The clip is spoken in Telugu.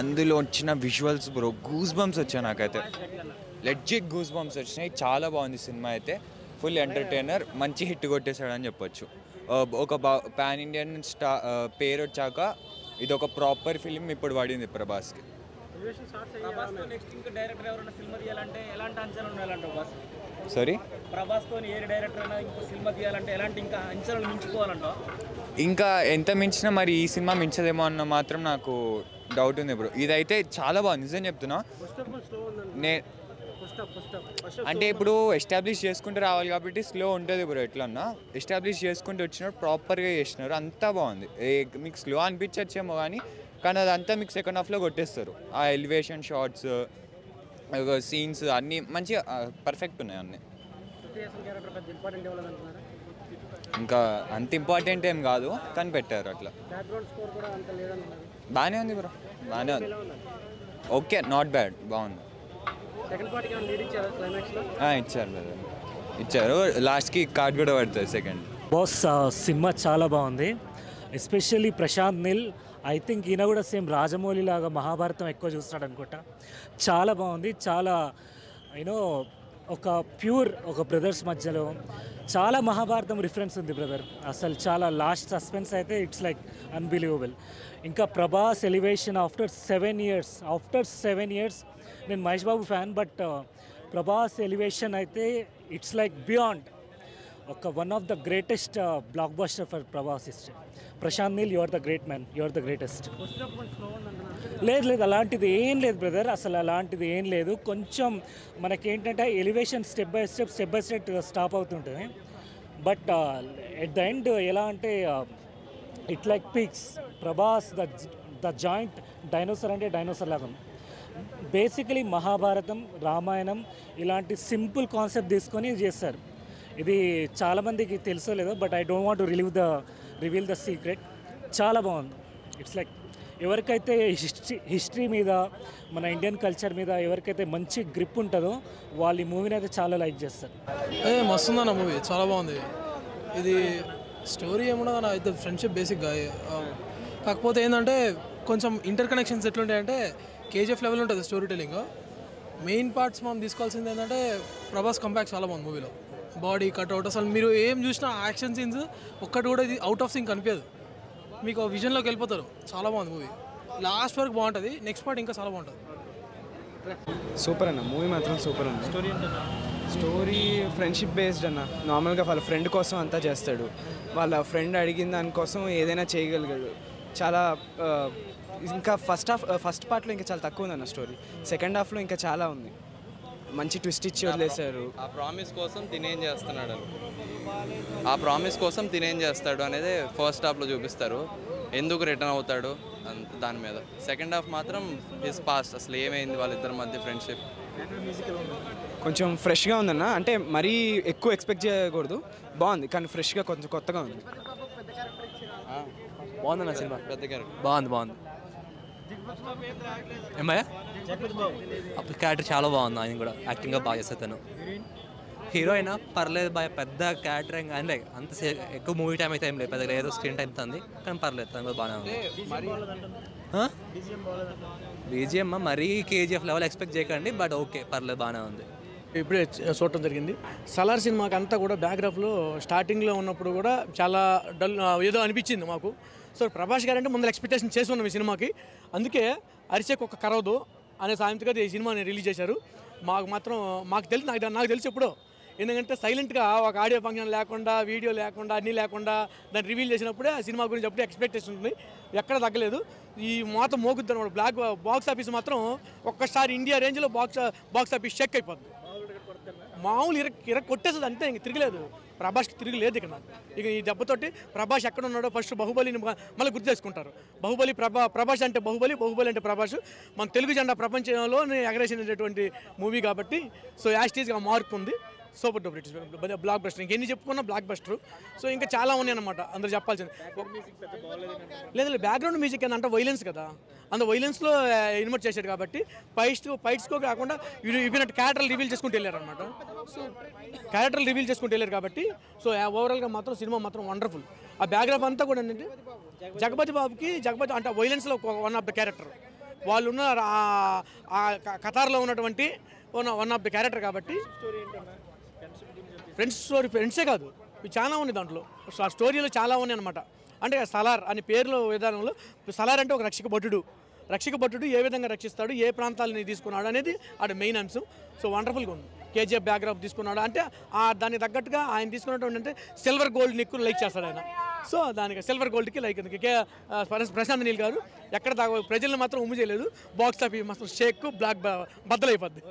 అందులో వచ్చిన విజువల్స్ బ్రో గూస్ బంప్స్ వచ్చాయి నాకైతే లెజిట్ గూస్ బంప్స్ వచ్చినాయి. చాలా బాగుంది సినిమా అయితే. ఫుల్ ఎంటర్టైనర్, మంచి హిట్ కొట్టేశాడని చెప్పొచ్చు. ఒక పాన్ ఇండియన్ పేరు వచ్చాక ఇది ఒక ప్రాపర్ ఫిలిం ఇప్పుడు పడింది ప్రభాస్కి. సారీ, ఇంకా ఎంత మించినా మరి ఈ సినిమా మించదేమో అన్న మాత్రం నాకు డౌట్ ఉంది బ్రో. ఇదైతే చాలా బాగుంది, నిజం చెప్తున్నా. అంటే ఇప్పుడు ఎస్టాబ్లిష్ చేసుకుంటూ రావాలి కాబట్టి స్లో ఉంటుంది బ్రో. ఎట్లన్నా ఎస్టాబ్లిష్ చేసుకుంటూ వచ్చినప్పుడు ప్రాపర్గా చేసినారు, అంతా బాగుంది. మీకు స్లో అనిపించచ్చేమో కానీ అదంతా మీకు సెకండ్ హాఫ్లో కొట్టేస్తారు. ఆ ఎలివేషన్ షాట్స్, సీన్స్ అన్నీ మంచిగా పర్ఫెక్ట్ ఉన్నాయి అన్నీ. ఇంకా అంత ఇంపార్టెంట్ ఏం కాదు కానీ పెట్టారు అట్లా. బాగానే ఉంది బ్రో, బాగానే ఉంది. ఓకే, నాట్ బ్యాడ్, బాగుంది. ఇచ్చారు బ్రదర్, ఇచ్చారు. లాస్ట్కి కార్డ్ కూడా పడుతుంది సెకండ్. బాస్ సినిమా చాలా బాగుంది. Especially Prashanth Neel, I think ఈయన కూడా సేమ్ రాజమౌళి లాగా మహాభారతం ఎక్కువ చూస్తున్నాడు అనుకుంటా. చాలా బాగుంది. చాలా యూనో ఒక ప్యూర్ ఒక బ్రదర్స్ మధ్యలో చాలా మహాభారతం రిఫరెన్స్ ఉంది బ్రదర్. అసలు చాలా లాస్ట్ సస్పెన్స్ అయితే ఇట్స్ లైక్ అన్బిలీవబుల్. ఇంకా ప్రభాస్ ఎలివేషన్ ఆఫ్టర్ 7 years నేను Mahesh Babu fan, but Prabhas elevation అయితే ఇట్స్ లైక్ బియాండ్. ఒక one of the greatest blockbuster for Prabhas history. Prashanth Neel, you are the great man, you are the greatest. లేదు అలాంటిది ఏం లేదు బ్రదర్, అసలు అలాంటిది ఏం లేదు. కొంచెం మనకేంటంటే elevation step by step stop అవుతుంటుంది. బట్ ఎట్ ద ఎండ్ ఎలా అంటే it like peaks. Prabhas the joint dinosaur అంటే డైనోసర్ లాగా. బేసికలీ మహాభారతం, రామాయణం ఇలాంటి సింపుల్ కాన్సెప్ట్ తీసుకొని చేస్తారు. ఇది చాలామందికి తెలుసో లేదో, but I don't want to reveal the secret. చాలా బాగుంది. ఇట్స్ లైక్ ఎవరికైతే హిస్టరీ మీద, మన ఇండియన్ కల్చర్ మీద ఎవరికైతే మంచి గ్రిప్ ఉంటుందో వాళ్ళు ఈ మూవీని అయితే చాలా లైక్ చేస్తారు. మస్తుందన్న మూవీ, చాలా బాగుంది. ఇది స్టోరీ ఏమున్నదన్న, అయితే ఫ్రెండ్షిప్ బేసిక్గా. కాకపోతే ఏంటంటే కొంచెం ఇంటర్ కనెక్షన్స్ ఎట్లుంటాయంటే కేజీఎఫ్ లెవెల్ ఉంటుంది స్టోరీ టెలింగ్. మెయిన్ పార్ట్స్ మనం తీసుకోవాల్సింది ఏంటంటే ప్రభాస్ కంబ్యాక్ చాలా బాగుంది మూవీలో. బాడీ కట్అవుట్, అసలు మీరు ఏం చూసినా యాక్షన్ సీన్స్ ఒక్కటి కూడా ఇది అవుట్ ఆఫ్ సింక్ అనిపించదు. మీకు విజన్లోకి వెళ్ళిపోతారు. చాలా బాగుంది మూవీ, లాస్ట్ వరకు బాగుంటుంది. నెక్స్ట్ పార్ట్ ఇంకా చాలా బాగుంటుంది. సూపర్ అన్న, మూవీ మాత్రం సూపర్ అన్న. స్టోరీ ఫ్రెండ్షిప్ బేస్డ్ అన్న. నార్మల్గా వాళ్ళ ఫ్రెండ్ కోసం అంతా చేస్తాడు. వాళ్ళ ఫ్రెండ్ అడిగిన దానికోసం ఏదైనా చేయగలిగాడు. చాలా ఇంకా ఫస్ట్ పార్ట్లో ఇంకా చాలా తక్కువ ఉందన్న స్టోరీ. సెకండ్ హాఫ్లో ఇంకా చాలా ఉంది. మంచి ట్విస్ట్ ఇచ్చి వదిలేశారు. ఆ ప్రామిస్ కోసం తినేం చేస్తాడు అనేది ఫస్ట్ హాఫ్లో చూపిస్తారు. ఎందుకు రిటర్న్ అవుతాడు దాని మీద. సెకండ్ హాఫ్ మాత్రం హిస్ పాస్ట్, అసలు ఏమైంది వాళ్ళిద్దరి మధ్య ఫ్రెండ్షిప్. కొంచెం ఫ్రెష్గా ఉందన్న. అంటే మరీ ఎక్కువ ఎక్స్పెక్ట్ చేయకూడదు. బాగుంది కానీ ఫ్రెష్గా కొంచెం కొత్తగా ఉంది. బాగుందన్న సినిమా, పెద్ద క్యారెక్టర్ బాగుంది. ఏమయ్యా క్యారెక్టర్ చాలా బాగుంది. ఆయన కూడా యాక్టింగ్గా బాగా చేస్తాను. తను హీరో అయినా పర్లేదు, బాగా పెద్ద క్యారెక్టర్ అంటే అంత ఎక్కువ మూవీ టైం అయితే ఏం లేదు, పెద్దగా ఏదో స్క్రీన్ టైం ఉంది కానీ పర్లేదు, తను కూడా బాగానే ఉంది. బీజిఎం మరీ కేజీఎఫ్ లెవెల్ ఎక్స్పెక్ట్ చేయకండి, బట్ ఓకే పర్లేదు, బాగానే ఉంది. ఇప్పుడే చూడటం జరిగింది. సలార్ సినిమాకి అంతా కూడా బ్యాక్గ్రాఫ్లో స్టార్టింగ్లో ఉన్నప్పుడు కూడా చాలా డల్ ఏదో అనిపించింది మాకు. సో ప్రభాస్ గారు అంటే ముందు ఎక్స్పెక్టేషన్ చేసి ఉన్నాం ఈ సినిమాకి. అందుకే అరిచేకు ఒక కరవదు అనే సాయంత్రిగా ఈ సినిమాని రిలీజ్ చేశారు. మాకు తెలిసి నాకు తెలిసి ఎప్పుడో, ఎందుకంటే సైలెంట్గా ఒక ఆడియో ఫంక్షన్ లేకుండా, వీడియో లేకుండా, అన్నీ లేకుండా దాన్ని రివీల్ చేసినప్పుడే ఆ సినిమా గురించి అప్పుడే ఎక్స్పెక్టేషన్ ఉంది. ఎక్కడ తగ్గలేదు. ఈ మాత్రం మోగుద్ది అనమాట. బాక్స్ ఆఫీస్ మాత్రం ఒక్కసారి ఇండియా రేంజ్లో బాక్స్ ఆఫీస్ చెక్ అయిపోద్ది. మామూలు ఇర కొట్టేస్తుంది అంతే, ఇంక తిరగలేదు. ప్రభాస్కి తిరగలేదు ఇక్కడ. ఇక ఈ దెబ్బతోటి ప్రభాస్ ఎక్కడ ఉన్నాడో ఫస్ట్ బాహుబలిని మళ్ళీ గుర్తు చేసుకుంటారు. ప్రభాస్ అంటే బాహుబలి అంటే ప్రభాస్. మన తెలుగు జెండా ప్రపంచంలో ఎగరేసినటువంటి మూవీ కాబట్టి సో యాస్టీజ్గా మార్పు ఉంది. Super duper it is block buster. ఇంకెన్ని చెప్పుకున్నా బ్లాక్ బస్టర్. సో ఇంకా చాలా ఉన్నాయి అనమాట అందరూ చెప్పాల్సింది. లేదు బ్యాక్గ్రౌండ్ మ్యూజిక్ ఏంటంటే వైలెన్స్ కదా, అంత వైలెన్స్లో ఇన్వర్ట్ చేశాడు కాబట్టి ఫైట్స్కో కాకుండా ఇవినట్టు క్యారెక్టర్లు రివీల్ చేసుకుంటూ వెళ్ళారు అనమాట. సో క్యారెక్టర్లు రివీల్ చేసుకుంటూ వెళ్ళారు కాబట్టి సో ఓవరాల్గా మాత్రం సినిమా మాత్రం వండర్ఫుల్. ఆ బ్యాక్గ్రౌండ్ అంతా కూడా ఏంటంటే జగపతి బాబుకి అంటే వైలెన్స్లో వన్ ఆఫ్ ద క్యారెక్టర్, వాళ్ళు ఉన్న కతార్లో ఉన్నటువంటి వన్ ఆఫ్ ద క్యారెక్టర్ కాబట్టి ఫ్రెండ్సే కాదు, ఇవి చాలా ఉన్నాయి దాంట్లో. ఆ స్టోరీలో చాలా ఉన్నాయి అనమాట. అంటే సలార్ అనే పేరులో విధానంలో సలార్ అంటే ఒక రక్షక భటుడు ఏ విధంగా రక్షిస్తాడు, ఏ ప్రాంతాలని తీసుకున్నాడు అనేది అది మెయిన్ అంశం. సో వండర్ఫుల్గా ఉంది. కేజీఎఫ్ బ్యాక్గ్రౌండ్ తీసుకున్నాడు అంటే దానికి తగ్గట్టుగా ఆయన తీసుకున్నటువంటి అంటే సిల్వర్ గోల్డ్ని ఎక్కువ లైక్ చేస్తాడు ఆయన. సో దానికి సిల్వర్ గోల్డ్కి లైక్ ప్రశాంత్ నీల్ గారు ఎక్కడ ప్రజలను మాత్రం ఉమ్ము చేయలేదు. బాక్స్ ఆఫీస్ మాత్రం షేక్ బ్లాక్ బద్దలైపోద్ది.